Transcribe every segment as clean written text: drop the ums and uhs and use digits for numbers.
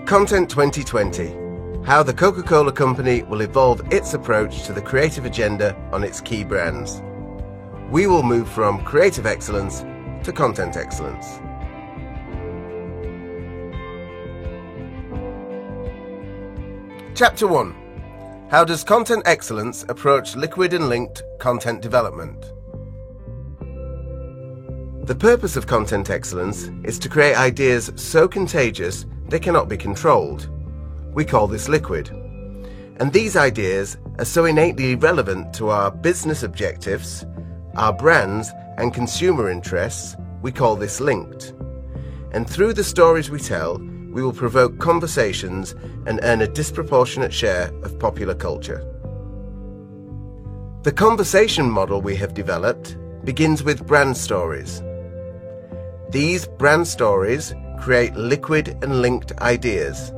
Content 2020. How the Coca-Cola Company will evolve its approach to the creative agenda on its key brands. We will move from creative excellence to content excellence. Chapter 1. How does content excellence approach liquid and linked content development? The purpose of content excellence is to create ideas so contagious they cannot be controlled. We call this liquid. And these ideas are so innately relevant to our business objectives, our brands and consumer interests, we call this linked. And through the stories we tell, we will provoke conversations and earn a disproportionate share of popular culture. The conversation model we have developed begins with brand stories. These brand stories create liquid and linked ideas.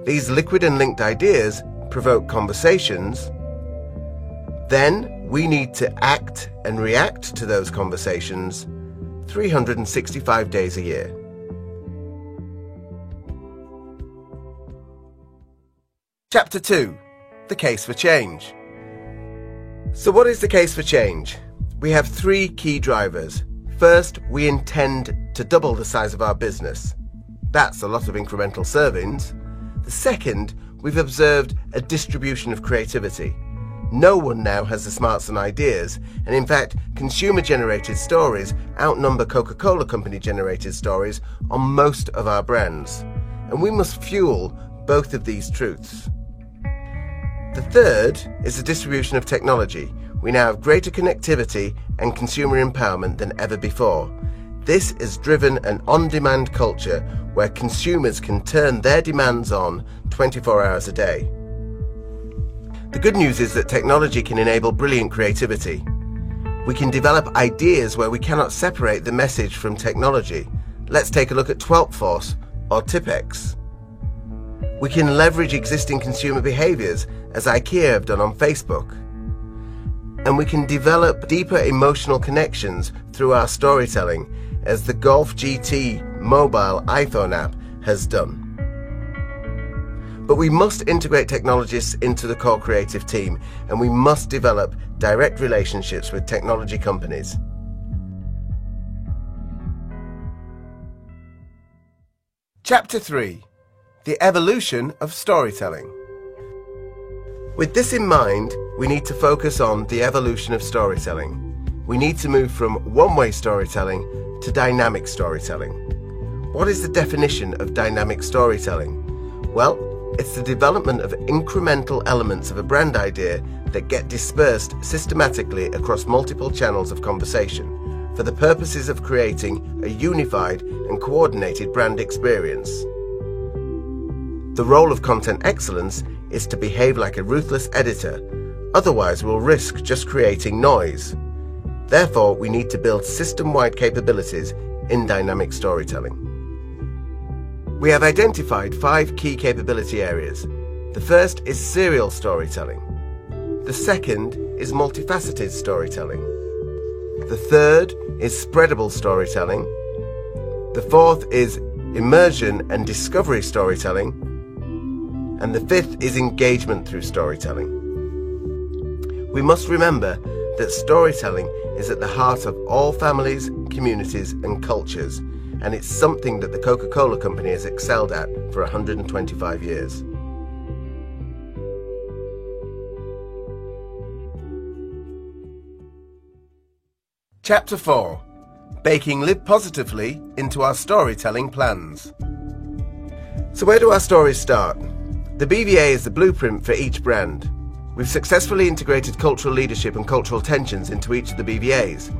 These liquid and linked ideas provoke conversations. Then we need to act and react to those conversations 365 days a year. Chapter 2. The case for change. So what is the case for change? We have three key drivers. First, we intend to double the size of our business. That's a lot of incremental servings. The second, we've observed a distribution of creativity. No one now has the smarts and ideas, and in fact, consumer-generated stories outnumber Coca-Cola Company-generated stories on most of our brands. And we must fuel both of these truths. The third is the distribution of technology. We now have greater connectivity and consumer empowerment than ever before. This has driven an on-demand culture where consumers can turn their demands on 24 hours a day. The good news is that technology can enable brilliant creativity. We can develop ideas where we cannot separate the message from technology. Let's take a look at Twelpforce or Tipex. We can leverage existing consumer behaviours as IKEA have done on Facebook. And we can develop deeper emotional connections through our storytelling, as the Golf GT mobile iPhone app has done. But we must integrate technologists into the core creative team, and we must develop direct relationships with technology companies. Chapter 3. The evolution of storytelling. With this in mind, we need to focus on the evolution of storytelling. We need to move from one-way storytelling to dynamic storytelling. What is the definition of dynamic storytelling? Well, it's the development of incremental elements of a brand idea that get dispersed systematically across multiple channels of conversation for the purposes of creating a unified and coordinated brand experience. The role of content excellence is to behave like a ruthless editor, otherwise we'll risk just creating noise. Therefore, we need to build system-wide capabilities in dynamic storytelling. We have identified 5 key capability areas. The first is serial storytelling. The second is multifaceted storytelling. The third is spreadable storytelling. The fourth is immersion and discovery storytelling. And the fifth is engagement through storytelling. We must remember that storytelling is at the heart of all families, communities and cultures, and it's something that the Coca-Cola Company has excelled at for 125 years. Chapter 4. Baking Live Positively into our storytelling plans. So where do our stories start? The BVA is the blueprint for each brand. We've successfully integrated cultural leadership and cultural tensions into each of the BVAs.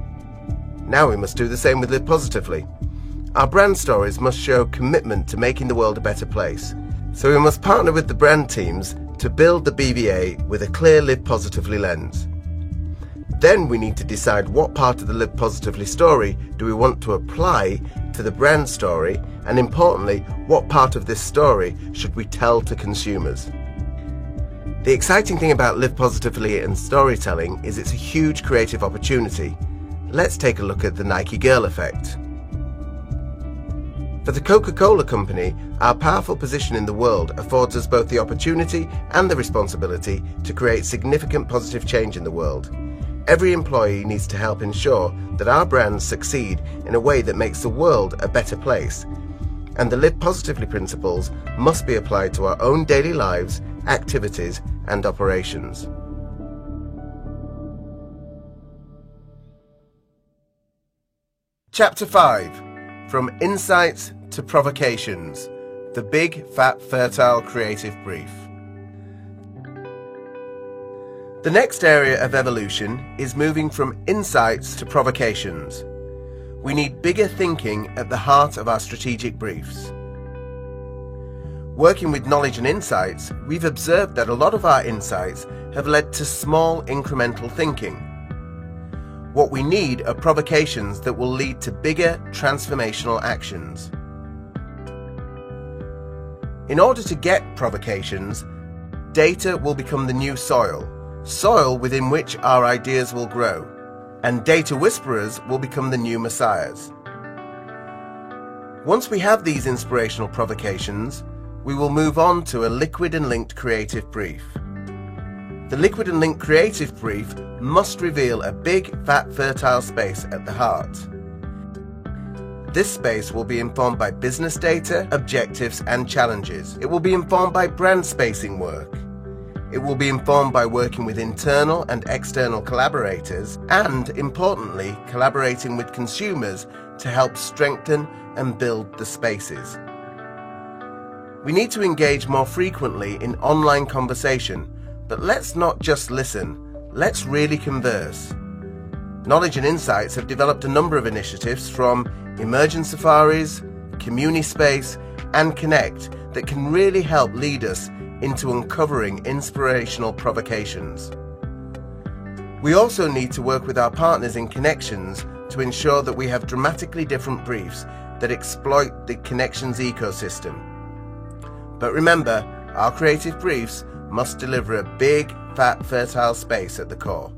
Now we must do the same with Live Positively. Our brand stories must show commitment to making the world a better place. So we must partner with the brand teams to build the BVA with a clear Live Positively lens. Then we need to decide what part of the Live Positively story do we want to apply to the brand story, and importantly, what part of this story should we tell to consumers. The exciting thing about Live Positively and storytelling is it's a huge creative opportunity. Let's take a look at the Nike Girl effect. For the Coca-Cola Company, our powerful position in the world affords us both the opportunity and the responsibility to create significant positive change in the world. Every employee needs to help ensure that our brands succeed in a way that makes the world a better place. And the Live Positively principles must be applied to our own daily lives, activities, and operations. Chapter 5. From Insights to Provocations, the Big, Fat, Fertile Creative Brief. The next area of evolution is moving from insights to provocations. We need bigger thinking at the heart of our strategic briefs. Working with knowledge and insights, we've observed that a lot of our insights have led to small incremental thinking. What we need are provocations that will lead to bigger transformational actions. In order to get provocations, data will become the new soil within which our ideas will grow, and data whisperers will become the new messiahs. Once we have these inspirational provocations, we will move on to a liquid and linked creative brief. The liquid and linked creative brief must reveal a big, fat, fertile space at the heart. This space will be informed by business data, objectives, and challenges. It will be informed by brand spacing work. It will be informed by working with internal and external collaborators and, importantly, collaborating with consumers to help strengthen and build the spaces. We need to engage more frequently in online conversation, but let's not just listen, let's really converse. Knowledge and Insights have developed a number of initiatives from Immersion Safaris, Community Space, and Connect that can really help lead us into uncovering inspirational provocations. We also need to work with our partners in Connections to ensure that we have dramatically different briefs that exploit the Connections ecosystem. But remember, our creative briefs must deliver a big, fat, fertile space at the core.